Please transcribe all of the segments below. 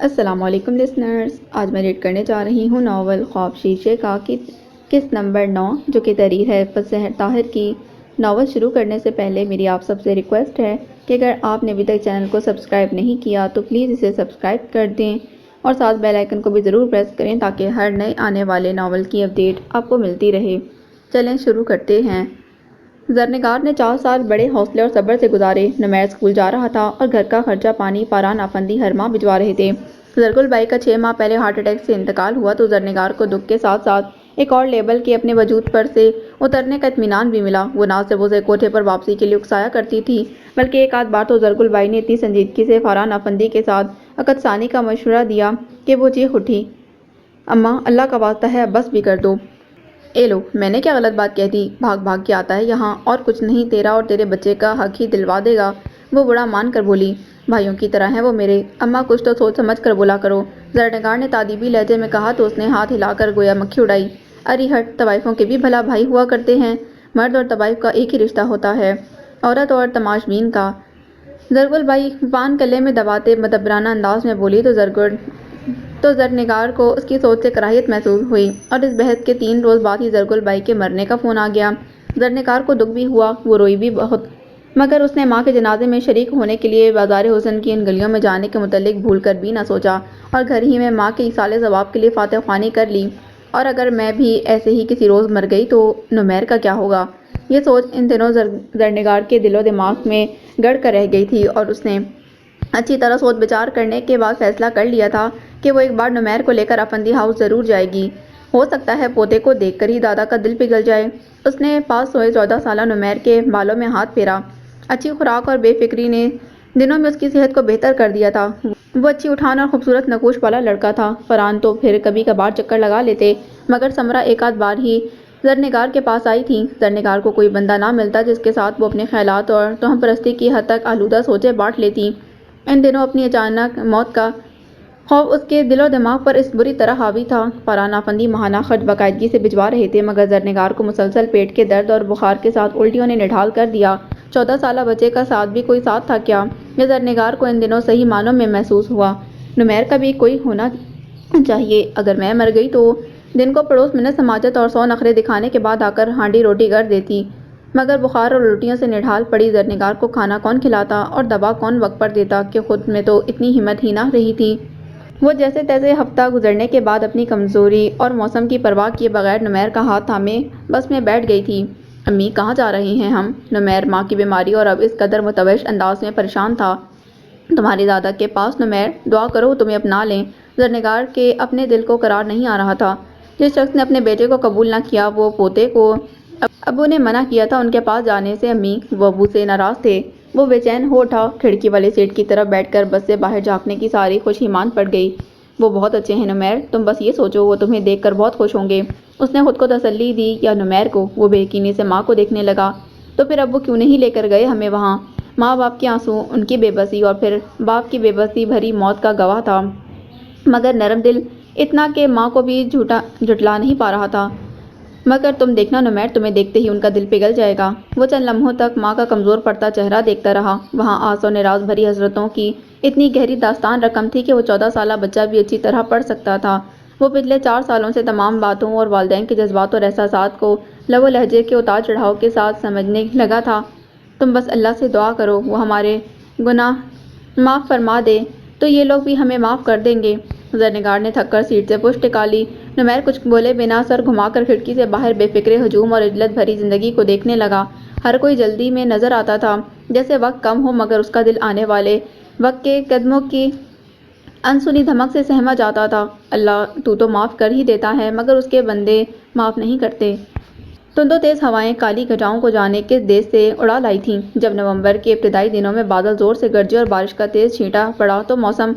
السلام علیکم لسنرز، آج میں ریڈ کرنے جا رہی ہوں ناول خواب شیشے کا قسط نمبر 9 جو کہ تحریر ہے فصح طاہر کی۔ ناول شروع کرنے سے پہلے میری آپ سب سے ریکویسٹ ہے کہ اگر آپ نے ابھی تک چینل کو سبسکرائب نہیں کیا تو پلیز اسے سبسکرائب کر دیں اور ساتھ بیل آئیکن کو بھی ضرور پریس کریں تاکہ ہر نئے آنے والے ناول کی اپڈیٹ آپ کو ملتی رہے۔ چلیں شروع کرتے ہیں۔ زرنگار نے 4 سال بڑے حوصلے اور صبر سے گزارے۔ نمیر اسکول جا رہا تھا اور گھر کا خرچہ پانی فاران افندی ہر ماہ بھجوا رہے تھے۔ زرگل بائی کا 6 ماہ پہلے ہارٹ اٹیک سے انتقال ہوا تو زرنگار کو دکھ کے ساتھ ساتھ ایک اور لیبل کے اپنے وجود پر سے اترنے کا اطمینان بھی ملا۔ وہ نہ صرف اسے کوٹھے پر واپسی کے لیے اکسایا کرتی تھی بلکہ ایک آدھ بار تو زرگل بائی نے اتنی سنجیدگی سے فاران افندی کے ساتھ عقد ثانی کا مشورہ دیا کہ وہ چیخ اٹھی، اماں اللہ کا واسطہ ہے اب بس بھی کر دو۔ اے لو، میں نے کیا غلط بات کہہ دی؟ بھاگ بھاگ کے آتا ہے یہاں، اور کچھ نہیں، تیرا اور تیرے بچے کا حق ہی دلوا دے گا۔ وہ بڑا مان کر بولی، بھائیوں کی طرح ہیں وہ میرے، اماں کچھ تو سوچ سمجھ کر بولا کرو۔ زرنگار نے تادیبی لہجے میں کہا تو اس نے ہاتھ ہلا کر گویا مکھی اڑائی۔ اری ہٹ، طوائفوں کے بھی بھلا بھائی ہوا کرتے ہیں، مرد اور طوائف کا ایک ہی رشتہ ہوتا ہے، عورت اور تماش بین کا۔ زرگل بائی پان گلے میں دباتے مدبرانہ انداز میں بولی تو زرنگار کو اس کی سوچ سے کراہیت محسوس ہوئی اور اس بحث کے 3 روز بعد ہی زرگل بائی کے مرنے کا فون آ گیا۔ زرنگار کو دکھ بھی ہوا، وہ روئی بھی بہت، مگر اس نے ماں کے جنازے میں شریک ہونے کے لیے بازار حسن کی ان گلیوں میں جانے کے متعلق بھول کر بھی نہ سوچا اور گھر ہی میں ماں کے ایصال ثواب کے لیے فاتح خوانی کر لی۔ اور اگر میں بھی ایسے ہی کسی روز مر گئی تو نمیر کا کیا ہوگا؟ یہ سوچ ان دنوں زرنگار کے دل و دماغ میں گڑ کر رہ گئی تھی اور اس نے اچھی طرح سوچ بچار کرنے کے بعد فیصلہ کر لیا تھا کہ وہ ایک بار نمیر کو لے کر افندی ہاؤس ضرور جائے گی۔ ہو سکتا ہے پوتے کو دیکھ کر ہی دادا کا دل پگھل جائے۔ اس نے پاس سوئے 14 سالہ نمیر کے بالوں میں ہاتھ پھیرا۔ اچھی خوراک اور بے فکری نے دنوں میں اس کی صحت کو بہتر کر دیا تھا۔ وہ اچھی اٹھان اور خوبصورت نقوش والا لڑکا تھا۔ فرحان تو پھر کبھی کبھار چکر لگا لیتے مگر سمرا ایک آدھ بار ہی زرنگار کے پاس آئی تھی۔ زرنگار کو کوئی بندہ نہ ملتا جس کے ساتھ وہ اپنے خیالات اور توہم پرستی کی حد تک آلودہ سوچیں بانٹ لیتی۔ ان دنوں اپنی اچانک موت کا خوف اس کے دل و دماغ پر اس بری طرح حاوی تھا۔ فاران افندی ماہانہ خرچ باقاعدگی سے بھجوا رہے تھے مگر زرنگار کو مسلسل پیٹ کے درد اور بخار کے ساتھ الٹیوں نے نڈھال کر دیا۔ 14 سالہ بچے کا ساتھ بھی کوئی ساتھ تھا کیا؟ یہ زرنگار کو ان دنوں صحیح معنوں میں محسوس ہوا۔ نمیر کا بھی کوئی ہونا چاہیے۔ اگر میں مر گئی تو دن کو پڑوس منت سماجت اور 100 نخرے دکھانے کے بعد آ کر ہانڈی روٹی کر دیتی، مگر بخار اور الٹیوں سے نڈھال پڑی زرنگار کو کھانا کون کھلاتا اور دوا کون وقت پر دیتا کہ خود میں تو اتنی ہمت ہی نہ رہی تھی۔ وہ جیسے تیسے ہفتہ گزرنے کے بعد اپنی کمزوری اور موسم کی پرواہ کیے بغیر نمیر کا ہاتھ تھامے بس میں بیٹھ گئی تھی۔ امی کہاں جا رہے ہیں ہم؟ نمیر ماں کی بیماری اور اب اس قدر متوش انداز میں پریشان تھا۔ تمہاری دادا کے پاس نمیر، دعا کرو وہ تمہیں اپنا لیں۔ زرنگار کے اپنے دل کو قرار نہیں آ رہا تھا۔ جس شخص نے اپنے بیٹے کو قبول نہ کیا وہ پوتے کو ابو نے منع کیا تھا ان کے پاس جانے سے۔ امی وہ ابو سے ناراض تھے۔ وہ بے چین ہو اٹھا، کھڑکی والے سیٹ کی طرف بیٹھ کر بس سے باہر جھانکنے کی ساری خوشی مان پڑ گئی۔ وہ بہت اچھے ہیں نمیر، تم بس یہ سوچو وہ تمہیں دیکھ کر بہت خوش ہوں گے۔ اس نے خود کو تسلی دی یا نمیر کو؟ وہ بے یقینی سے ماں کو دیکھنے لگا۔ تو پھر ابو کیوں نہیں لے کر گئے ہمیں وہاں؟ ماں باپ کے آنسو، ان کی بے بسی اور پھر باپ کی بے بسی بھری موت کا گواہ تھا، مگر نرم دل اتنا کہ ماں کو بھی جھٹلا نہیں پا رہا تھا۔ مگر تم دیکھنا نمیر، تمہیں دیکھتے ہی ان کا دل پگھل جائے گا۔ وہ چند لمحوں تک ماں کا کمزور پڑتا چہرہ دیکھتا رہا۔ وہاں آس و نراز بھری حسرتوں کی اتنی گہری داستان رقم تھی کہ وہ 14 سالہ بچہ بھی اچھی طرح پڑھ سکتا تھا۔ وہ پچھلے 4 سالوں سے تمام باتوں اور والدین کے جذبات اور احساسات کو لب و لہجے کے اتار چڑھاؤ کے ساتھ سمجھنے لگا تھا۔ تم بس اللہ سے دعا کرو وہ ہمارے گناہ معاف فرما دے تو یہ لوگ بھی ہمیں معاف کر دیں گے۔ زرنگار نے تھک کر سیٹ سے پشت ٹکا لی۔ نمیر کچھ بولے بنا سر گھما کر کھڑکی سے باہر بے فکر ہجوم اور عجلت بھری زندگی کو دیکھنے لگا۔ ہر کوئی جلدی میں نظر آتا تھا، جیسے وقت کم ہو مگر اس کا دل آنے والے وقت کے قدموں کی انسنی دھمک سے سہما جاتا تھا۔ اللہ تو معاف کر ہی دیتا ہے مگر اس کے بندے معاف نہیں کرتے۔ تند و تیز ہوائیں کالی گھٹاؤں کو جانے کس دیس سے اڑا لائی تھیں۔ جب نومبر کے ابتدائی دنوں میں بادل زور سے گرجے اور بارش کا تیز چھینٹا پڑا تو موسم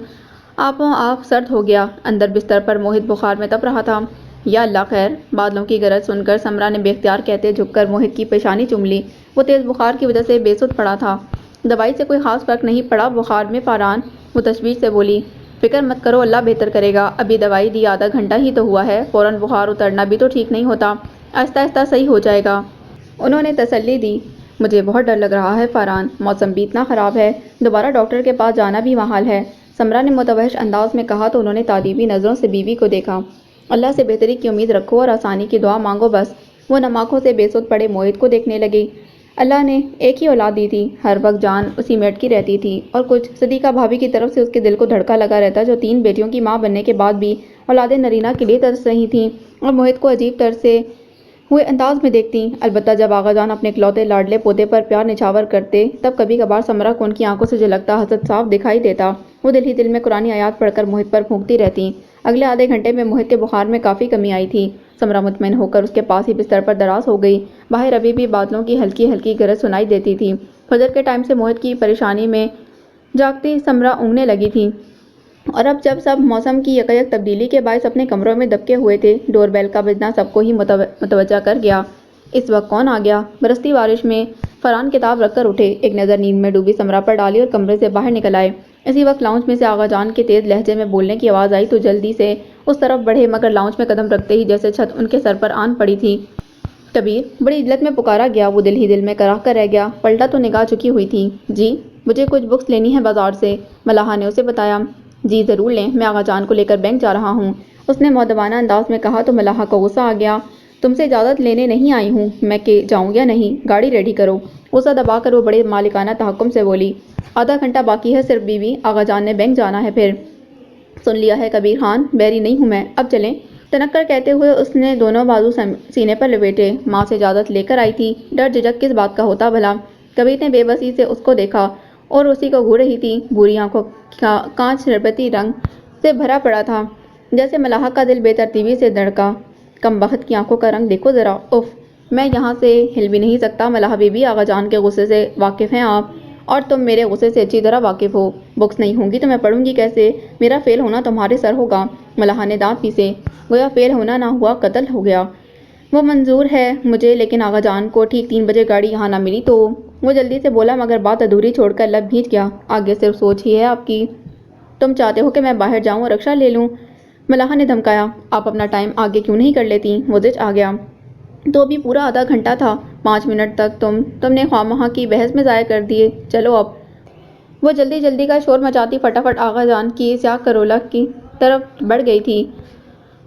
آپوں آپ سرد ہو گیا۔ اندر بستر پر موہت بخار میں تپ رہا تھا۔ یا اللہ خیر! بادلوں کی گرج سن کر سمرا نے بے اختیار کہتے جھک کر موہت کی پیشانی چوم لی۔ وہ تیز بخار کی وجہ سے بے سدھ پڑا تھا۔ دوائی سے کوئی خاص فرق نہیں پڑا بخار میں فاران، وہ تشویش سے بولی۔ فکر مت کرو اللہ بہتر کرے گا، ابھی دوائی دی آدھا گھنٹہ ہی تو ہوا ہے، فوراً بخار اترنا بھی تو ٹھیک نہیں ہوتا، آہستہ آہستہ صحیح ہو جائے گا، انہوں نے تسلی دی۔ مجھے بہت ڈر لگ رہا ہے فاران، موسم بھی اتنا خراب ہے، دوبارہ ڈاکٹر کے پاس جانا بھی محال ہے۔ سمرا نے متوحش انداز میں کہا تو انہوں نے تعجبی نظروں سے بیوی کو دیکھا۔ اللہ سے بہتری کی امید رکھو اور آسانی کی دعا مانگو بس۔ وہ نم آنکھوں سے بے سود پڑے موہت کو دیکھنے لگی۔ اللہ نے ایک ہی اولاد دی تھی، ہر وقت جان اسی میں اٹکی رہتی تھی، اور کچھ صدیقہ بھابھی کی طرف سے اس کے دل کو دھڑکا لگا رہتا جو 3 بیٹیوں کی ماں بننے کے بعد بھی اولاد نرینہ کے لیے ترس رہی تھیں اور موہت کو عجیب طرح سے ہوئے انداز میں دیکھتی۔ البتہ جب آغا جان اپنے اکلوتے لاڈلے پوتے پر پیار نچھاور کرتے تب کبھی کبھار سمرا کو ان کی آنکھوں سے جھلکتا حسد صاف دکھائی دیتا۔ وہ دل ہی دل میں قرآنی آیات پڑھ کر موہت پر پھونکتی رہتی۔ اگلے آدھے گھنٹے میں موہت کے بخار میں کافی کمی آئی تھی۔ سمرا مطمئن ہو کر اس کے پاس ہی بستر پر دراز ہو گئی۔ باہر ابھی بھی بادلوں کی ہلکی ہلکی گرج سنائی دیتی تھی۔ فجر کے ٹائم سے موہت کی پریشانی میں جاگتی سمرا اونگنے لگی تھی، اور اب جب سب موسم کی یکایک تبدیلی کے باعث اپنے کمروں میں دبکے ہوئے تھے، ڈور بیل کا بجنا سب کو ہی متوجہ کر گیا۔ اس وقت کون آ گیا؟ برستی بارش میں فرحان کتاب رکھ کر اٹھے، ایک نظر نیند میں ڈوبی سمرا پر ڈالی اور کمرے سے باہر نکل آئے۔ اسی وقت لاؤنج میں سے آغا جان کے تیز لہجے میں بولنے کی آواز آئی تو جلدی سے اس طرف بڑھے، مگر لاؤنج میں قدم رکھتے ہی جیسے چھت ان کے سر پر آن پڑی تھی۔ کبیر! بڑی عجلت میں پکارا گیا۔ وہ دل ہی دل میں کراہ کر رہ گیا۔ پلٹا تو نگاہ چکی ہوئی تھی۔ جی، مجھے کچھ بکس لینی ہے بازار سے، ملاحہ نے اسے بتایا۔ جی ضرور لیں، میں آغا جان کو لے کر بینک جا رہا ہوں، اس نے مؤدبانہ انداز میں کہا تو ملاحہ کو غصہ آ گیا۔ تم سے اجازت لینے نہیں آئی ہوں میں کہ جاؤں یا نہیں، گاڑی ریڈی کرو۔ غصہ دبا کر وہ بڑے مالکانہ تحکم سے بولی۔ آدھا گھنٹہ باقی ہے صرف بیوی، آغا جان نے بینک جانا ہے پھر۔ سن لیا ہے کبیر خان، بیری نہیں ہوں میں، اب چلیں۔ تنک کر کہتے ہوئے اس نے دونوں بازو سینے پر لپیٹے۔ ماں سے اجازت لے کر آئی تھی، ڈر جھجک کس بات کا ہوتا بھلا؟ کبیر نے بے بسی سے اس کو دیکھا اور اسی کو گھور رہی تھی۔ بھوری آنکھوں کا کانچ شربتی رنگ سے بھرا پڑا تھا، جیسے ملاحہ کا دل بے ترتیبی سے دھڑکا۔ کم بخت کی آنکھوں کا رنگ دیکھو ذرا، اف، میں یہاں سے ہل بھی نہیں سکتا۔ ملاحہ بی بی، آغا جان کے غصے سے واقف ہیں آپ، اور تم میرے غصے سے اچھی طرح واقف ہو۔ بکس نہیں ہوں گی تو میں پڑھوں گی کیسے؟ میرا فیل ہونا تمہارے سر ہوگا۔ ملاحہ نے دانت پیسے، گویا فیل ہونا نہ ہوا قتل ہو گیا۔ وہ منظور ہے مجھے، لیکن آغا جان کو ٹھیک 3 بجے گاڑی یہاں نہ ملی تو؟ وہ جلدی سے بولا مگر بات ادھوری چھوڑ کر لب بھیج گیا۔ آگے صرف سوچ ہی ہے آپ کی۔ تم چاہتے ہو کہ میں باہر جاؤں اور رکشہ لے لوں؟ ملاحہ نے دھمکایا۔ آپ اپنا ٹائم آگے کیوں نہیں کر لیتی؟ وہ زچ آ گیا۔ تو ابھی پورا آدھا گھنٹہ تھا، 5 منٹ تک تم نے خواہ مخواہ کی بحث میں ضائع کر دیے۔ چلو اب۔ وہ جلدی جلدی کا شور مچاتی فٹافٹ آغا جان کی سیاہ کرولہ کی طرف بڑھ گئی تھی۔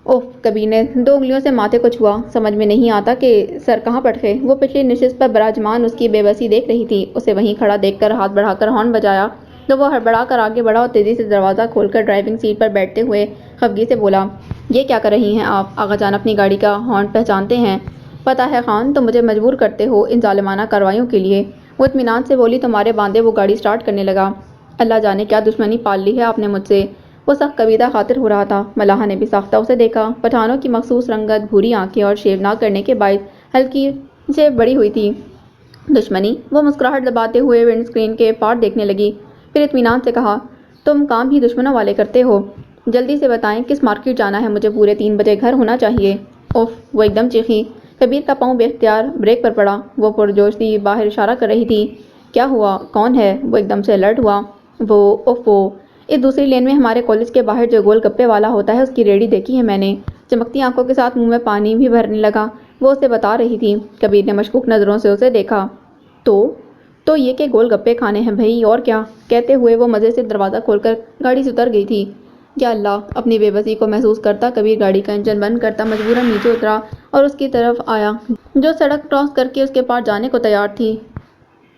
اوف! کبیر نے 2 انگلیوں سے ماتھے کو چھوا۔ سمجھ میں نہیں آتا کہ سر کہاں پٹکے۔ وہ پچھلی نشست پر براجمان اس کی بے بسی دیکھ رہی تھی۔ اسے وہیں کھڑا دیکھ کر ہاتھ بڑھا کر ہارن بجایا تو وہ ہڑبڑا کر آگے بڑھا اور تیزی سے دروازہ کھول کر ڈرائیونگ سیٹ پر بیٹھتے ہوئے خفگی سے بولا، یہ کیا کر رہی ہیں آپ؟ آغا جان اپنی گاڑی کا ہارن پہچانتے ہیں۔ پتہ ہے خان، تم مجھے مجبور کرتے ہو ان ظالمانہ کارروائیوں کے لیے۔ وہ اطمینان سے بولی۔ تمہارے باندھے وہ گاڑی سٹارٹ کرنے لگا۔ اللہ جانے کیا دشمنی پال لی ہے آپ نے مجھ سے۔ وہ سخت کبیدہ خاطر ہو رہا تھا۔ ملاحہ نے بھی ساختہ اسے دیکھا۔ پٹھانوں کی مخصوص رنگت، بھوری آنکھیں اور شیو نہ کرنے کے باعث ہلکی سے بڑی ہوئی تھی۔ دشمنی؟ وہ مسکراہٹ دباتے ہوئے ونڈ اسکرین کے پار دیکھنے لگی، پھر اطمینان سے کہا، تم کام ہی دشمنوں والے کرتے ہو۔ جلدی سے بتائیں کس مارکیٹ جانا ہے؟ مجھے پورے 3 بجے گھر ہونا چاہیے۔ اوف! وہ ایک دم چیخی۔ کبیر کا پاؤں بے اختیار بریک پر پڑا۔ وہ پرجوش سی باہر اشارہ کر رہی تھی۔ کیا ہوا؟ کون ہے؟ وہ ایک دم سے الرٹ ہوا۔ وہ اس دوسری لین میں ہمارے کالج کے باہر جو گول گپے والا ہوتا ہے اس کی ریڑھی دیکھی ہے میں نے۔ چمکتی آنکھوں کے ساتھ منہ میں پانی بھی بھرنے لگا۔ وہ اسے بتا رہی تھی۔ کبیر نے مشکوک نظروں سے اسے دیکھا۔ تو یہ کہ گول گپے کھانے ہیں بھئی، اور کیا؟ کہتے ہوئے وہ مزے سے دروازہ کھول کر گاڑی سے اتر گئی تھی۔ یا اللہ! اپنی بے بسی کو محسوس کرتا کبیر گاڑی کا انجن بند کرتا مجبوراً نیچے اترا اور اس کی طرف آیا جو سڑک کراس کر کے اس کے پار جانے کو تیار تھی۔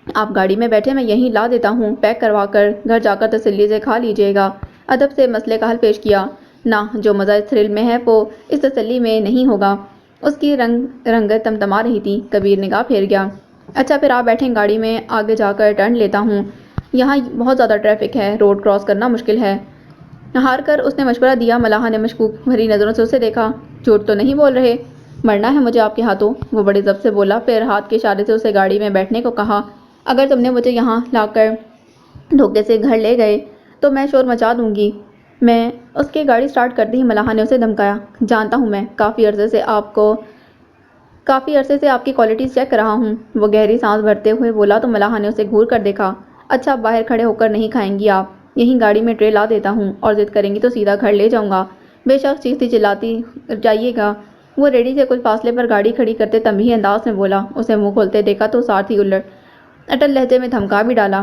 آپ گاڑی میں بیٹھے، میں یہیں لا دیتا ہوں، پیک کروا کر گھر جا کر تسلی سے کھا لیجیے گا۔ ادب سے مسئلے کا حل پیش کیا۔ نہ، جو مزہ اس تھرل میں ہے وہ اس تسلی میں نہیں ہوگا۔ اس کی رنگت تمتما رہی تھی۔ کبیر نگاہ پھیر گیا۔ اچھا پھر آپ بیٹھیں گاڑی میں، آگے جا کر ٹرن لیتا ہوں، یہاں بہت زیادہ ٹریفک ہے، روڈ کراس کرنا مشکل ہے۔ ہار کر اس نے مشورہ دیا۔ ملاحہ نے مشکوک بھری نظروں سے اسے دیکھا۔ جھوٹ تو نہیں بول رہے؟ مرنا ہے مجھے آپ کے ہاتھوں، وہ بڑے ضبط سے بولا، پھر ہاتھ کے اشارے سے اسے گاڑی میں بیٹھنے کو کہا۔ اگر تم نے مجھے یہاں لا کر دھوکے سے گھر لے گئے تو میں شور مچا دوں گی۔ میں اس کی گاڑی سٹارٹ کرتے ہی ملاحہ نے اسے دھمکایا۔ جانتا ہوں میں، کافی عرصے سے آپ کی کوالٹیز چیک کر رہا ہوں، وہ گہری سانس بھرتے ہوئے بولا تو ملاحہ نے اسے گھور کر دیکھا۔ اچھا اب باہر کھڑے ہو کر نہیں کھائیں گی آپ؟ یہیں گاڑی میں ٹرے لا دیتا ہوں، اور ضد کریں گی تو سیدھا گھر لے جاؤں گا۔ بے شک چیختی چلاتی جائیے گا۔ وہ ریڈی سے کچھ فاصلے پر گاڑی کھڑی کرتے تنبیہی انداز میں بولا۔ اسے منہ کھولتے دیکھا تو ساتھ ہی اٹل لہجے میں دھمکا بھی ڈالا۔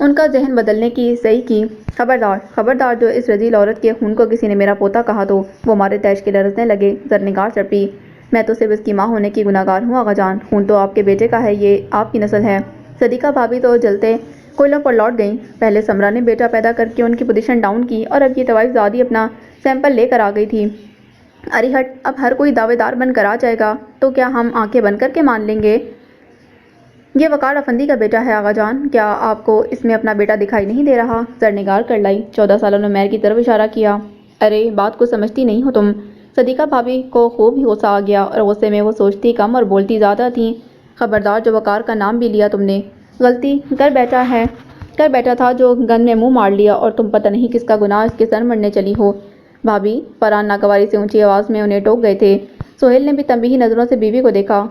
ان کا ذہن بدلنے کی صحیح کی۔ خبردار خبردار، جو اس رذیل عورت کے خون کو کسی نے میرا پوتا کہا تو وہ مارے تیش کے لرزنے لگے۔ زرنگار چڑپی، میں تو صرف اس کی ماں ہونے کی گناہگار ہوں آغا جان، خون تو آپ کے بیٹے کا ہے، یہ آپ کی نسل ہے۔ صدیقہ بھابھی تو جلتے کوئلوں پر لوٹ گئیں۔ پہلے سمرا نے بیٹا پیدا کر کے ان کی پوزیشن ڈاؤن کی اور اب یہ طوائف زادی اپنا سیمپل لے کر آ گئی تھی۔ ارے ہٹ، اب ہر کوئی دعوے دار بن کر آ جائے گا تو کیا ہم آنکھیں بند کر کے مان لیں گے؟ یہ وقار افندی کا بیٹا ہے آغا جان، کیا آپ کو اس میں اپنا بیٹا دکھائی نہیں دے رہا؟ زرنگار کرلائی 14 سالہ نمیر کی طرف اشارہ کیا۔ ارے بات کو سمجھتی نہیں ہو تم؟ صدیقہ بھابھی کو خوب ہی غصہ آ گیا اور غصے میں وہ سوچتی کم اور بولتی زیادہ تھیں۔ خبردار، جو وقار کا نام بھی لیا تم نے، غلطی کر بیٹھا تھا جو گن میں منہ مار لیا، اور تم پتہ نہیں کس کا گناہ اس کے سر مرنے چلی ہو۔ بھابھی، فرحان ناگواری سے اونچی آواز میں انہیں ٹوک گئے تھے۔ سہیل نے بھی تنبیہی نظروں سے بیوی کو دیکھا۔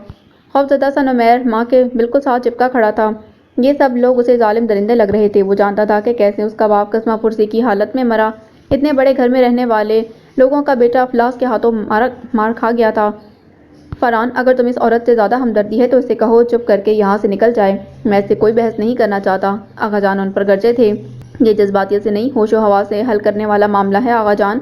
خوفزدہ سا نمیر ماں کے بالکل ساتھ چپکا کھڑا تھا۔ یہ سب لوگ اسے ظالم درندے لگ رہے تھے۔ وہ جانتا تھا کہ کیسے اس کا باپ قسمہ پرسی کی حالت میں مرا، اتنے بڑے گھر میں رہنے والے لوگوں کا بیٹا افلاس کے ہاتھوں مار کھا گیا تھا۔ فرحان، اگر تم اس عورت سے زیادہ ہمدردی ہے تو اسے کہو چپ کر کے یہاں سے نکل جائے، میں اس سے کوئی بحث نہیں کرنا چاہتا۔ آغا جان ان پر گرجے تھے۔ یہ جذباتیت سے نہیں، ہوش و ہوا سے حل کرنے والا معاملہ ہے آغا جان۔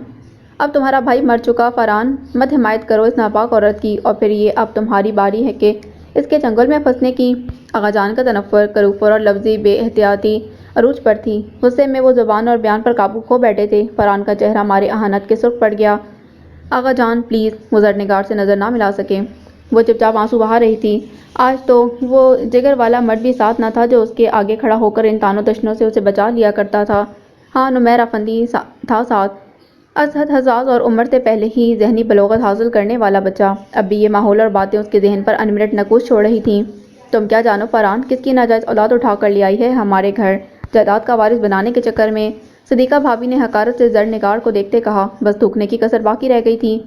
اب تمہارا بھائی مر چکا، فرحان مت حمایت کرو اس ناپاک عورت کی، اور پھر یہ اب تمہاری باری ہے کہ اس کے چنگل میں پھنسنے کی۔ آغا جان کا تنفر، کروفر اور لفظی بے احتیاطی عروج پر تھی۔ غصے میں وہ زبان اور بیان پر قابو کھو بیٹھے تھے۔ فرحان کا چہرہ مارے اہانت کے سرخ پڑ گیا۔ آغا جان پلیز، وہ زرنگار سے نظر نہ ملا سکے۔ وہ چپ چاپ آنسو بہا رہی تھی۔ آج تو وہ جگر والا مرد بھی ساتھ نہ تھا جو اس کے آگے کھڑا ہو کر ان تانوں تشنوں سے اسے بچا لیا کرتا تھا۔ ہاں، نمیر افندی تھا ساتھ، ازحد حساس اور عمر سے پہلے ہی ذہنی بلوغت حاصل کرنے والا بچہ۔ اب بھی یہ ماحول اور باتیں اس کے ذہن پر ان منٹ نقوش چھوڑ رہی تھیں۔ تم کیا جانو فرحان، کس کی ناجائز اولاد اٹھا کر لے آئی ہے ہمارے گھر جائیداد کا وارث بنانے کے چکر میں؟ صدیقہ بھابھی نے حقارت سے زرنگار کو دیکھتے کہا۔ بس تھوکنے کی کسر باقی رہ گئی تھی۔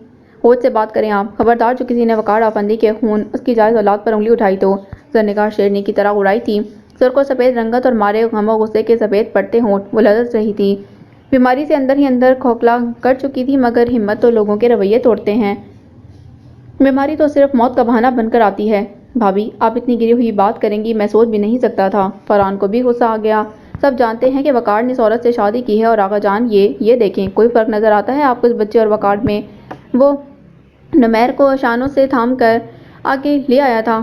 ہوش سے بات کریں آپ۔ خبردار، جو کسی نے وقار افندی کے خون اس کی جائز اولاد پر انگلی اٹھائی تو۔ زرنگار شیرنی کی طرح اڑائی تھی، سرخ و سفید رنگت اور مارے غم و غصے کے سفید پڑتے ہونٹ، وہ لرز رہی تھی۔ بیماری سے اندر ہی اندر کھوکھلا کر چکی تھی، مگر ہمت تو لوگوں کے رویے توڑتے ہیں۔ بیماری تو صرف موت کا بہانہ بن کر آتی ہے۔ بھابھی، آپ اتنی گری ہوئی بات کریں گی میں سوچ بھی نہیں سکتا تھا۔ فرحان کو بھی غصہ آ گیا۔ سب جانتے ہیں کہ وقار نے اس عورت سے شادی کی ہے، اور آغا جان یہ دیکھیں، کوئی فرق نظر آتا ہے آپ کو اس بچے اور وقار میں؟ وہ نمیر کو شانوں سے تھام کر آگے لے آیا تھا۔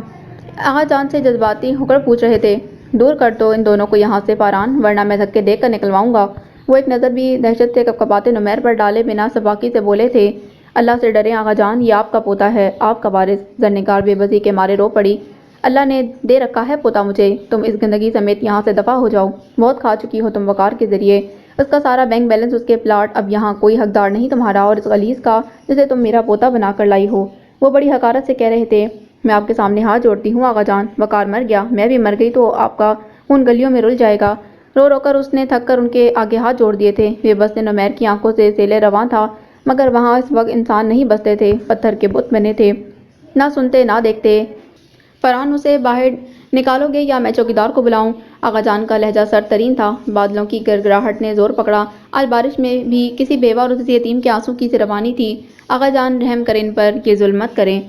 آغا جان سے جذباتی ہو کر پوچھ رہے تھے، دور کر دو ان دونوں کو یہاں سے فرحان، ورنہ میں دھکے دے کر نکلواؤں گا۔ وہ ایک نظر بھی دہشت سے کپکپاتے نمیر پر ڈالے بنا سفاکی سے بولے تھے، اللہ سے ڈریں آغا جان، یہ آپ کا پوتا ہے، آپ کا وارث۔ زرنگار بے بسی کے مارے رو پڑی۔ اللہ نے دے رکھا ہے پوتا مجھے، تم اس گندگی سمیت یہاں سے دفع ہو جاؤ۔ بہت کھا چکی ہو تم وقار کے ذریعے، اس کا سارا بینک بیلنس، اس کے پلاٹ، اب یہاں کوئی حقدار نہیں تمہارا اور اس غلیظ کا جسے تم میرا پوتا بنا کر لائی ہو۔ وہ بڑی حقارت سے کہہ رہے تھے، میں آپ کے سامنے ہاتھ جوڑتی ہوں آغا جان، وقار مر گیا، میں بھی مر گئی تو آپ کا خون گلیوں میں رل جائے گا۔ رو رو کر اس نے تھک کر ان کے آگے ہاتھ جوڑ دیے تھے۔ بے بس نمیر کی آنکھوں سے سیلے رواں تھا، مگر وہاں اس وقت انسان نہیں بستے تھے، پتھر کے بت بنے تھے، نہ سنتے نہ دیکھتے۔ فرحان، اسے باہر نکالو گے یا میں چوکیدار کو بلاؤں؟ آغا جان کا لہجہ سرد ترین تھا۔ بادلوں کی گڑگڑاہٹ نے زور پکڑا۔ آج بارش میں بھی کسی بیوہ اور اس یتیم کے آنسو کی روانی تھی۔ آغا جان رحم کریں ان پر، یہ ظلم مت کریں۔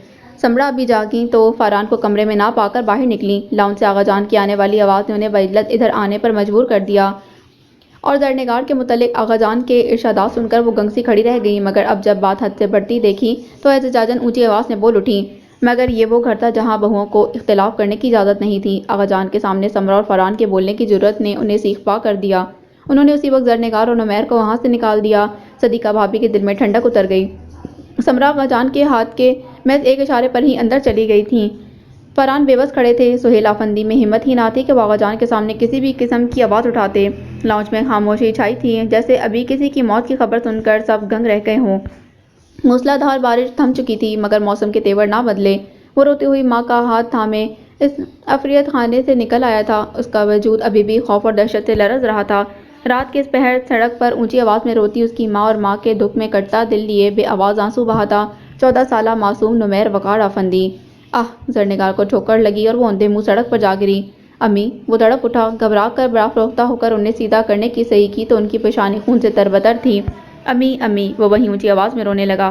سمرا ابھی جاگیں تو فرحان کو کمرے میں نہ پا کر باہر نکلیں۔ لاؤنج سے آغا جان کی آنے والی آواز نے انہیں بعجلت ادھر آنے پر مجبور کر دیا، اور زرنگار کے متعلق آغا جان کے ارشادات سن کر وہ گنگ سی کھڑی رہ گئیں، مگر اب جب بات حد سے بڑھتی دیکھی تو احتجاجاً اونچی آواز میں بول اٹھیں، مگر یہ وہ گھر تھا جہاں بہوؤں کو اختلاف کرنے کی اجازت نہیں تھی۔ آغا جان کے سامنے سمرا اور فرحان کے بولنے کی جرأت نے انہیں سیخ پا کر دیا۔ انہوں نے اسی وقت زرنگار اور نمیر کو وہاں سے نکال دیا۔ صدیقہ بھابھی کے دل میں ٹھنڈک اتر گئی۔ سمرا آغا جان کے ہاتھ کے محض ایک اشارے پر ہی اندر چلی گئی تھیں۔ فرحان بے بس کھڑے تھے۔ سہیل افندی میں ہمت ہی نہ تھی کہ وہ آغا جان کے سامنے کسی بھی قسم کی آواز اٹھاتے۔ لاؤنج میں خاموشی چھائی تھی، جیسے ابھی کسی کی موت کی خبر سن کر سب دنگ رہ گئے ہوں۔ موسلا دھار بارش تھم چکی تھی، مگر موسم کے تیور نہ بدلے۔ وہ روتی ہوئی ماں کا ہاتھ تھامے اس عفریت خانے سے نکل آیا تھا۔ اس کا وجود ابھی بھی خوف اور دہشت سے لرز رہا تھا۔ رات کے اس پہر سڑک پر اونچی آواز میں روتی اس کی ماں، اور ماں کے دکھ میں کٹتا دل لیے بے آواز آنسو بہاتا 14 سالہ معصوم نمیر وقار افندی۔ آہ! زرنگار کو ٹھوکر لگی اور وہ اندھے منہ سڑک پر جا گری۔ امی! وہ تڑپ اٹھا، گھبرا کر برافروختہ ہو کر انہیں سیدھا کرنے کی صحیح کی تو ان کی پیشانی خون سے تر بتر تھی۔ امی! امی! وہ وہیں اونچی آواز میں رونے لگا۔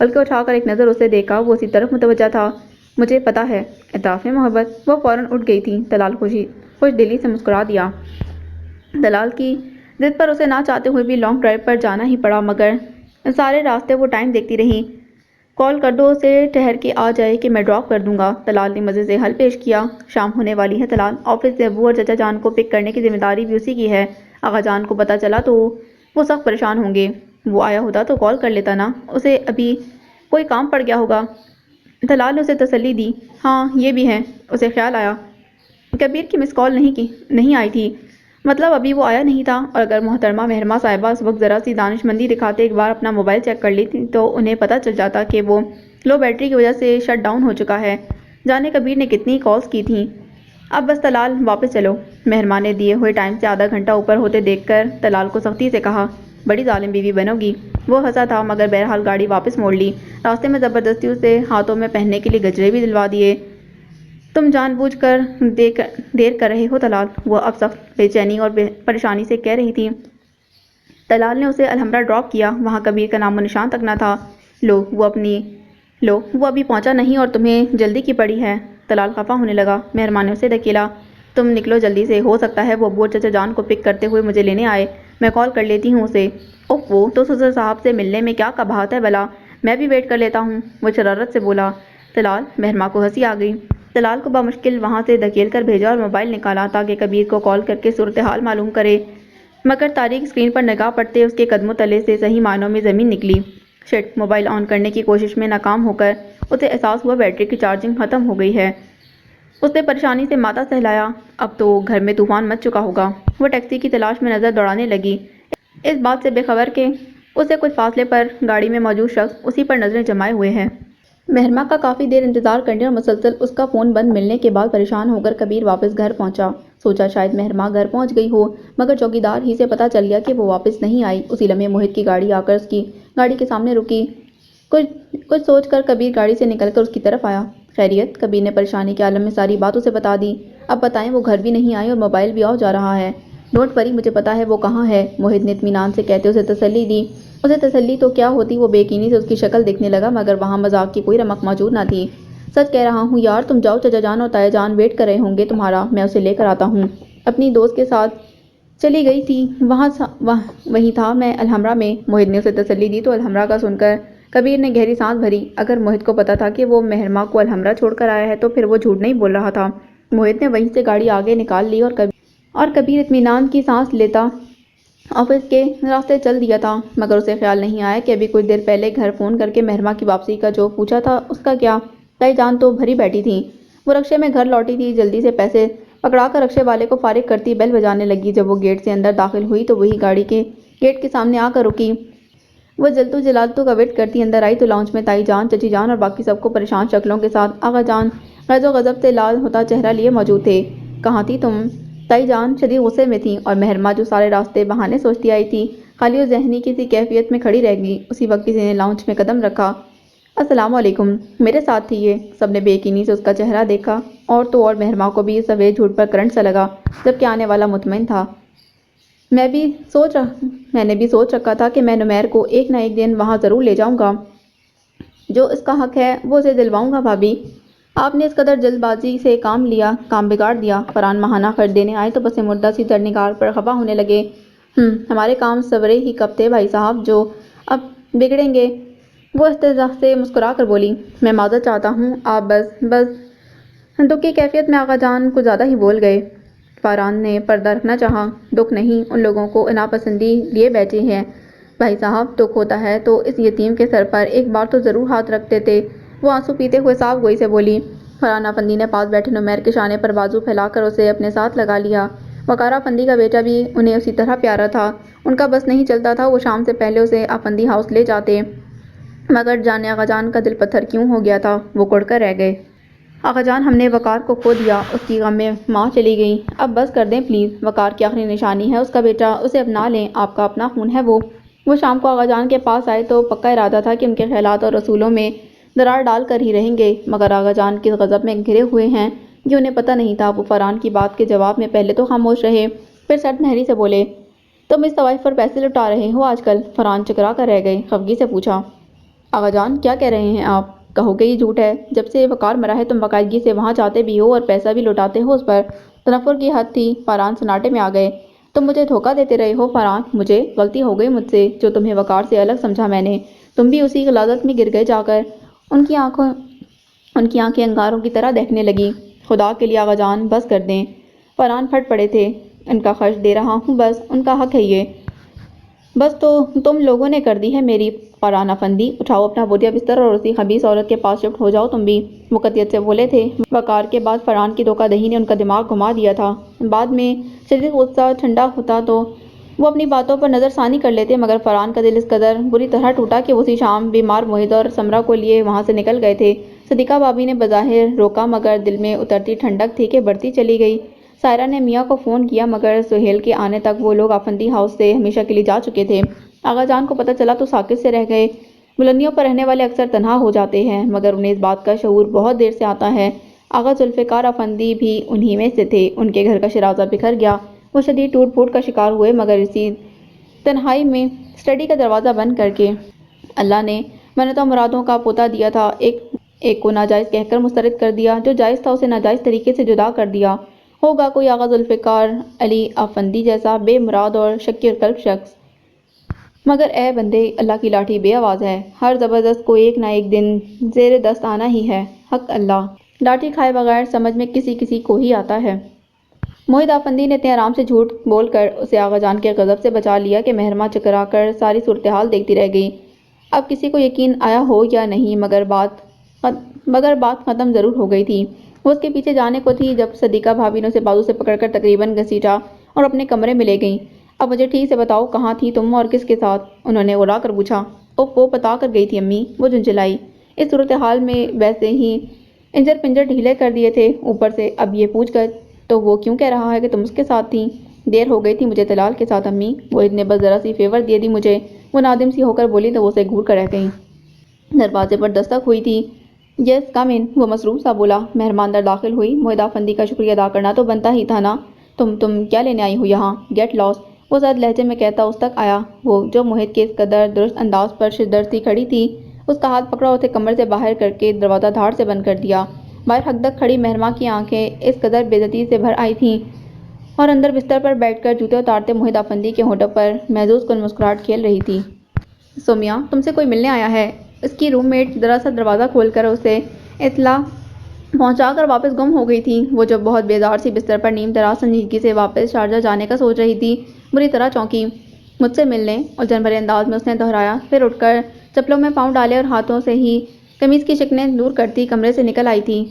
بلکہ اٹھا کر ایک نظر اسے دیکھا، وہ اسی طرف متوجہ تھا۔ مجھے پتا ہے، اعتراف محبت۔ وہ فوراً اٹھ گئی تھی۔ طلال خوش دلی سے مسکرا دیا۔ طلال کی ضد پر اسے نہ چاہتے ہوئے بھی لانگ ڈرائیو پر جانا ہی پڑا، مگر سارے راستے وہ ٹائم دیکھتی رہی۔ کال کر دو اسے، ٹھہر کے آ جائے کہ میں ڈراپ کر دوں گا۔ طلال نے مزے سے حل پیش کیا۔ شام ہونے والی ہے طلال، آفس سے ابو اور چچا جان کو پک کرنے کی ذمہ داری بھی اسی کی ہے۔ آغا جان کو پتہ چلا تو وہ سخت پریشان ہوں گے۔ وہ آیا ہوتا تو کال کر لیتا نا، اسے ابھی کوئی کام پڑ گیا ہوگا۔ طلال نے اسے تسلی دی۔ ہاں یہ بھی ہے۔ اسے خیال آیا کبیر کی مس کال نہیں آئی تھی، مطلب ابھی وہ آیا نہیں تھا، اور اگر محترمہ مہرمہ صاحبہ اس وقت ذرا سی دانش مندی دکھاتے ایک بار اپنا موبائل چیک کر لیتی تو انہیں پتہ چل جاتا کہ وہ لو بیٹری کی وجہ سے شٹ ڈاؤن ہو چکا ہے۔ جانے کبیر نے کتنی کالز کی تھیں۔ اب بس طلال واپس چلو۔ مہرمہ نے دیے ہوئے ٹائم سے آدھا گھنٹہ اوپر ہوتے دیکھ کر طلال کو سختی سے کہا، بڑی ظالم بیوی بنو گی۔ وہ ہنسا تھا، مگر بہرحال گاڑی واپس موڑ لی۔ راستے میں زبردستی اسے ہاتھوں میں پہننے کے لیے گجرے بھی دلوا دیے۔ تم جان بوجھ کر دیر کر رہے ہو طلال، وہ اب سخت بے چینی اور پریشانی سے کہہ رہی تھی۔ طلال نے اسے الحمرا ڈراپ کیا، وہاں کبیر کا نام و نشان تک نہ تھا۔ لو وہ ابھی پہنچا نہیں اور تمہیں جلدی کی پڑی ہے۔ طلال خفا ہونے لگا۔ مہربان نے اسے دھکیلا، تم نکلو جلدی سے، ہو سکتا ہے وہ ابو اور چچا جان کو پک کرتے ہوئے مجھے لینے آئے، میں کال کر لیتی ہوں اسے۔ اوف، وہ تو سسر صاحب سے ملنے میں کیا قباحت ہے بلا، میں بھی ویٹ کر لیتا ہوں، وہ شرارت سے بولا۔ طلال، مہرمہ کو ہنسی آ گئی۔ طلال کو بمشکل وہاں سے دھکیل کر بھیجا اور موبائل نکالا تاکہ کبیر کو کال کر کے صورتحال معلوم کرے، مگر تاریک اسکرین پر نگاہ پڑتے اس کے قدموں تلے سے صحیح معنوں میں زمین نکلی۔ شٹ، موبائل آن کرنے کی کوشش میں ناکام ہو کر اسے احساس ہوا بیٹری کی چارجنگ ختم ہو گئی ہے۔ اس نے پریشانی سے ماتھا سہلایا، اب تو گھر میں طوفان مچ چکا ہوگا۔ وہ ٹیکسی کی تلاش میں نظر دوڑانے لگی، اس بات سے بے خبر کہ اسے کچھ فاصلے پر گاڑی میں موجود شخص اسی پر نظریں جمائے ہوئے ہے۔ مہرمہ کا کافی دیر انتظار کرنے اور مسلسل اس کا فون بند ملنے کے بعد پریشان ہو کر کبیر واپس گھر پہنچا۔ سوچا شاید مہرمہ گھر پہنچ گئی ہو، مگر چوکیدار ہی سے پتہ چل گیا کہ وہ واپس نہیں آئی۔ اسی لمحے موہت کی گاڑی آ کر اس کی گاڑی کے سامنے رکی۔ کچھ سوچ کر کبیر گاڑی سے نکل کر اس کی طرف آیا۔ خیریت؟ کبیر نے پریشانی کے عالم میں ساری بات اسے بتا دی۔ اب بتائیں، وہ گھر بھی نہیں آئی اور موبائل بھی آف جا رہا ہے۔ ڈونٹ وری، مجھے پتا ہے وہ کہاں ہے، موہت نے اطمینان سے کہتے اسے تسلی دی۔ اسے تسلی تو کیا ہوتی، وہ بے یقینی سے اس کی شکل دیکھنے لگا، مگر وہاں مذاق کی کوئی رمق موجود نہ تھی۔ سچ کہہ رہا ہوں یار، تم جاؤ، چچا جان اور تایا جان ویٹ کر رہے ہوں گے تمہارا، میں اسے لے کر آتا ہوں۔ اپنی دوست کے ساتھ چلی گئی تھی، وہیں تھا میں الحمرا میں، موہت نے اسے تسلی دی۔ تو الحمرا کا سن کر کبیر نے گہری سانس بھری۔ اگر موہت کو پتا تھا کہ وہ مہرمہ کو الحمرا چھوڑ کر آیا ہے تو پھر وہ جھوٹ نہیں بول رہا تھا۔ موہت نے وہیں سے گاڑی آگے نکال لی اور کبیر اطمینان کی سانس لیتا آفس کے راستے چل دیا تھا، مگر اسے خیال نہیں آیا کہ ابھی کچھ دیر پہلے گھر فون کر کے مہرمہ کی واپسی کا جو پوچھا تھا اس کا کیا۔ تائی جان تو بھری بیٹھی تھیں، وہ رکشے میں گھر لوٹی تھی، جلدی سے پیسے پکڑا کر رکشے والے کو فارغ کرتی بیل بجانے لگی۔ جب وہ گیٹ سے اندر داخل ہوئی تو وہی گاڑی کے گیٹ کے سامنے آ کر رکی۔ وہ جلدو جلالتو کا ویٹ کرتی اندر آئی تو لاؤنج میں تائی جان، چچی جان اور باقی سب کو پریشان شکلوں کے ساتھ آغا جان غیظ و غضب سے لال ہوتا چہرہ لیے موجود تھے۔ کہاں تھی تم؟ تائی جان شدید غصے میں تھیں، اور مہرمہ جو سارے راستے بہانے سوچتی آئی تھی، خالی و ذہنی کسی کیفیت میں کھڑی رہ گئی۔ اسی وقت کسی نے لاؤنج میں قدم رکھا۔ السلام علیکم، میرے ساتھ تھی یہ؟ سب نے بے یقینی سے اس کا چہرہ دیکھا، اور تو اور مہرمہ کو بھی سفید جھوٹ پر کرنٹ سا لگا، جبکہ آنے والا مطمئن تھا۔ میں نے بھی سوچ رکھا تھا کہ میں نمیر کو ایک نہ ایک دن وہاں ضرور لے جاؤں گا، جو اس کا حق ہے وہ اسے دلواؤں گا۔ بھابی، آپ نے اس قدر جلد بازی سے کام بگاڑ دیا۔ فرحان ماہانہ خرچ دینے آئے تو پس مردہ سی زرنگار پر خفا ہونے لگے۔ ہمارے کام سورے ہی کب تھے بھائی صاحب، جو اب بگڑیں گے؟ وہ استہزاء سے مسکرا کر بولی، میں معذرت چاہتا ہوں، آپ بس دکھ کی کیفیت میں آغا جان کچھ زیادہ ہی بول گئے۔ فرحان نے پردہ رکھنا چاہا، دکھ نہیں، ان لوگوں کو ناپسندی لیے بیٹھے ہیں بھائی صاحب، دکھ ہوتا ہے تو اس یتیم کے سر پر ایک بار تو ضرور ہاتھ رکھ دیتے۔ وہ آنسو پیتے ہوئے صاف گوئی سے بولی۔ فرحان افندی نے پاس بیٹھے نمیر کے شانے پر بازو پھیلا کر اسے اپنے ساتھ لگا لیا۔ وقار افندی کا بیٹا بھی انہیں اسی طرح پیارا تھا، ان کا بس نہیں چلتا تھا وہ شام سے پہلے اسے افندی ہاؤس لے جاتے، مگر جانے آغا جان کا دل پتھر کیوں ہو گیا تھا، وہ کڑ کر رہ گئے۔ آغا جان، ہم نے وقار کو کھو دیا، اس کی غم میں ماں چلی گئی، اب بس کر دیں پلیز، وقار کی آخری نشانی ہے اس کا بیٹا، اسے اپنا لیں، آپ کا اپنا خون ہے وہ۔ وہ شام کو آغا جان کے پاس آئے تو پکا ارادہ تھا کہ ان کے خیالات اور اصولوں میں درار ڈال کر ہی رہیں گے، مگر آغا جان کس غضب میں گھرے ہوئے ہیں یہ انہیں پتہ نہیں تھا۔ وہ فرحان کی بات کے جواب میں پہلے تو خاموش رہے، پھر سرد مہری سے بولے، تم اس طوائف پر پیسے لٹا رہے ہو آج کل؟ فرحان چکرا کر رہ گئے، خفگی سے پوچھا۔ آغا جان کیا کہہ رہے ہیں آپ؟ کہو گے یہ جھوٹ ہے؟ جب سے وقار مرا ہے تم باقاعدگی سے وہاں جاتے بھی ہو اور پیسہ بھی لوٹاتے ہو اس پر۔ تنفر کی حد تھی۔ فاران سناٹے میں آ گئے۔ تم مجھے دھوکہ دیتے رہے ہو فاران، مجھے غلطی ہو گئی مجھ سے، جو تمہیں وقار سے الگ سمجھا میں نے۔ تم بھی اسی غلاظت میں گر گئے جا کر۔ ان کی آنکھیں انگاروں کی طرح دیکھنے لگیں۔ خدا کے لیے آغا جان بس کر دیں۔ فاران پھٹ پڑے تھے۔ ان کا خرچ دے رہا ہوں بس، ان کا حق ہے یہ۔ بس تو تم لوگوں نے کر دی ہے میری۔ فاران افندی اٹھاؤ اپنا بودیا بستر اور اسی خبیث عورت کے پاس شفٹ ہو جاؤ تم بھی، وہ قطعیت سے بولے تھے۔ وقار کے بعد فاران کی دھوکہ دہی نے ان کا دماغ گھما دیا تھا۔ بعد میں شدید غصہ ٹھنڈا ہوتا تو وہ اپنی باتوں پر نظر ثانی کر لیتے، مگر فاران کا دل اس قدر بری طرح ٹوٹا کہ وہ اسی شام بیمار موہد اور سمرہ کو لیے وہاں سے نکل گئے تھے۔ صدیقہ بھابی نے بظاہر روکا مگر دل میں اترتی ٹھنڈک تھی کہ بڑھتی چلی گئی۔ سائرہ نے میاں کو فون کیا مگر سہیل کے آنے تک وہ لوگ افندی ہاؤس سے ہمیشہ کے لیے جا چکے تھے۔ آغا جان کو پتہ چلا تو ساکت سے رہ گئے۔ بلندیوں پر رہنے والے اکثر تنہا ہو جاتے ہیں مگر انہیں اس بات کا شعور بہت دیر سے آتا ہے۔ آغا ذوالفقار افندی بھی انہی میں سے تھے۔ ان کے گھر کا شرازہ بکھر گیا۔ وہ شدید ٹوٹ پھوٹ کا شکار ہوئے مگر اسی تنہائی میں اسٹڈی کا دروازہ بند کر کے اللہ نے منتوں مرادوں کا پوتا دیا تھا، ایک کو ناجائز کہہ کر مسترد کر دیا، جو جائز تھا اسے ناجائز طریقے سے جدا کر دیا۔ ہوگا کوئی آغا ذوالفقار علی افندی جیسا بے مراد اور شکی القلب شخص، مگر اے بندے اللہ کی لاٹھی بے آواز ہے، ہر زبردست کو ایک نہ ایک دن زیر دست آنا ہی ہے۔ حق اللہ، لاٹھی کھائے بغیر سمجھ میں کسی کو ہی آتا ہے۔ موہد افندی نے اتنے آرام سے جھوٹ بول کر اسے آغا جان کے غضب سے بچا لیا کہ مہرمہ چکرا کر ساری صورتحال دیکھتی رہ گئی۔ اب کسی کو یقین آیا ہو یا نہیں مگر بات ختم ضرور ہو گئی تھی۔ وہ اس کے پیچھے جانے کو تھی جب صدیقہ بھابی نے اسے بازو سے پکڑ کر تقریباً گھسیٹا اور اپنے کمرے میں لے گئیں۔ اب مجھے ٹھیک سے بتاؤ کہاں تھی تم اور کس کے ساتھ؟ انہوں نے اڑا کر پوچھا۔ وہ بتا کر گئی تھی امی، وہ جھنجھلائی۔ اس صورتحال میں ویسے ہی انجر پنجر ڈھیلے کر دیے تھے، اوپر سے اب یہ پوچھ کر تو وہ کیوں کہہ رہا ہے کہ تم اس کے ساتھ تھیں؟ دیر ہو گئی تھی مجھے طلال کے ساتھ امی، موہد نے بس ذرا سی فیور دے دی مجھے، وہ نادم سی ہو کر بولی تو وہ اسے گھور کر رہ گئی۔ دروازے پر دستک ہوئی تھی۔ یس کم ان، وہ مصروف سا بولا۔ مہربان اندر داخل ہوئی۔ موہد افندی کا شکریہ ادا کرنا تو بنتا ہی تھا نا۔ تم کیا لینے آئی ہو یہاں؟ گیٹ لاس، وہ زرد لہجے میں کہتا اس تک آیا، وہ جو موہد کے اس قدر درست انداز پر شدر سی کھڑی تھی، اس کا ہاتھ پکڑا اور اسے کمرے سے باہر کر کے دروازہ دھاڑ سے بند کر دیا۔ باہر حدق کھڑی مہرماں کی آنکھیں اس قدر بے عزتی سے بھر آئی تھیں اور اندر بستر پر بیٹھ کر جوتے اتارتے موہد افندی کے ہونٹوں پر محظوظ کن مسکراہٹ کھیل رہی تھی۔ سومیا تم سے کوئی ملنے آیا ہے، اس کی روم میٹ دراصل دروازہ کھول کر اسے اطلاع پہنچا کر واپس گم ہو گئی تھی۔ وہ جو بہت بیزار سی بستر پر نیم دراز سنجیدگی سے واپس شارجہ جانے کا سوچ رہی تھی، بری طرح چونکی۔ مجھ سے ملنے، الجھن بھرے انداز میں اس نے دہرایا، پھر اٹھ کر چپلوں میں پاؤں ڈالے اور ہاتھوں سے ہی قمیض کی شکنیں دور کرتی کمرے سے نکل آئی تھی۔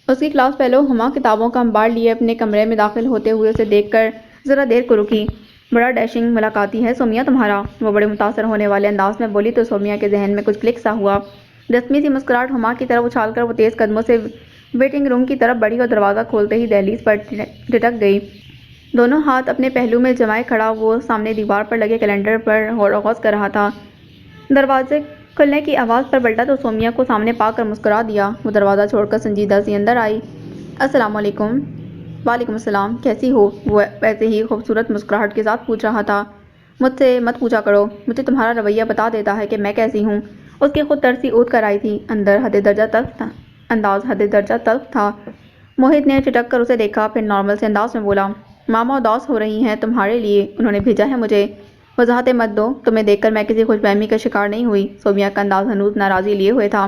اس کی کلاس فیلو ہما کتابوں کا انبار لیے اپنے کمرے میں داخل ہوتے ہوئے اسے دیکھ کر ذرا دیر کو رکی۔ بڑا ڈیشنگ ملاقاتی ہے سومیا تمہارا، وہ بڑے متاثر ہونے والے انداز میں بولی تو سومیا کے ذہن میں کچھ کلک سا ہوا۔ رسمی سی مسکراہٹ ہما کی طرف اچھال کر وہ تیز قدموں سے ویٹنگ روم کی طرف بڑھی اور دروازہ کھولتے ہی دہلیز پر ٹھٹک گئی۔ دونوں ہاتھ اپنے پہلو میں جمائے کھڑا وہ سامنے دیوار پر لگے کیلنڈر پر غور و خوض کر رہا تھا۔ دروازے کھلنے کی آواز پر پلٹا تو سومیا کو سامنے پا کر مسکرا دیا۔ وہ دروازہ چھوڑ کر سنجیدہ سی اندر آئی۔ السلام علیکم۔ وعلیکم السلام، کیسی ہو؟ وہ ویسے ہی خوبصورت مسکراہٹ کے ساتھ پوچھ رہا تھا۔ مجھ سے مت پوچھا کرو، مجھے تمہارا رویہ بتا دیتا ہے کہ میں کیسی ہوں۔ اس کی خود ترسی اونٹ کر آئی تھی، انداز حد درجہ تلخ تھا۔ موہد نے چٹک کر اسے دیکھا، پھر نارمل سے انداز میں بولا، ماما اداس ہو رہی ہیں تمہارے لیے، انہوں نے بھیجا ہے مجھے۔ وضاحتیں مت دو، تمہیں دیکھ کر میں کسی خوش فہمی کا شکار نہیں ہوئی۔ سومیا کا انداز ہنوز ناراضی لیے ہوئے تھا۔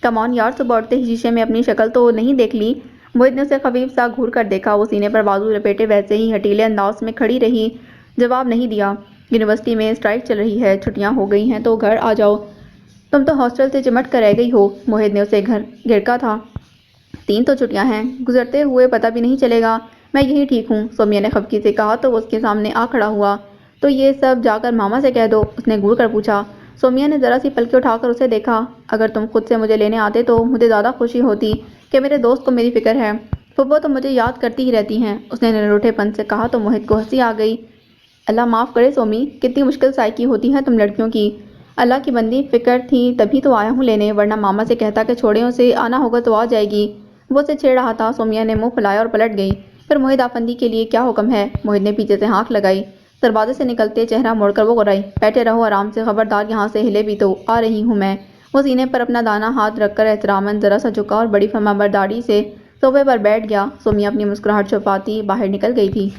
کم آن یار، صبح اٹھتے ہی شیشے میں اپنی شکل تو نہیں دیکھ لی؟ موہد نے اسے خفیف سا گھور کر دیکھا۔ وہ سینے پر بازو لپیٹے ویسے ہی ہٹیلے انداز میں کھڑی رہی، جواب نہیں دیا۔ یونیورسٹی میں اسٹرائیک چل رہی ہے، چھٹیاں ہو گئی ہیں تو گھر آ جاؤ، تم تو ہاسٹل سے چمٹ کر رہ گئی ہو۔ موہد نے اسے گھڑکا تھا۔ 3 تو چھٹیاں ہیں، گزرتے ہوئے پتہ بھی نہیں چلے گا، میں یہی ٹھیک ہوں، سومیا نے خفگی سے کہا تو وہ اس کے سامنے آ کھڑا ہوا۔ تو یہ سب جا کر ماما سے کہہ دو، اس نے گھور کر پوچھا۔ سومیا نے ذرا سی پلکیں اٹھا کر اسے دیکھا۔ اگر تم خود سے مجھے لینے آتے تو مجھے زیادہ خوشی ہوتی کہ میرے دوست کو میری فکر ہے، پھپھو تو مجھے یاد کرتی ہی رہتی ہیں، اس نے نروٹھے پن سے کہا تو موہد کو ہنسی آ گئی۔ اللہ معاف کرے سومی، کتنی مشکل سائیکی ہوتی ہیں تم لڑکیوں کی۔ اللہ کی بندی، فکر تھی تبھی تو آیا ہوں لینے، ورنہ ماما سے کہتا کہ چھوڑے اسے، آنا ہوگا تو آ جائے گی۔ وہ اسے چھیڑ رہا تھا، سومیا نے منہ پھلایا اور پلٹ گئی۔ پھر موہد افندی کے لیے کیا حکم ہے؟ موہد نے پیچھے سے ہانک لگائی۔ دروازے سے نکلتے چہرہ موڑ کر وہ گرائی، بیٹھے رہو آرام سے، خبردار یہاں سے ہلے بھی تو، آ رہی ہوں میں۔ وہ سینے پر اپنا دانا ہاتھ رکھ کر احتراماً ذرا سا جھکا اور بڑی فرمانبرداری سے صوفے پر بیٹھ گیا۔ سمیہ اپنی مسکراہٹ چھپاتی باہر نکل گئی تھی۔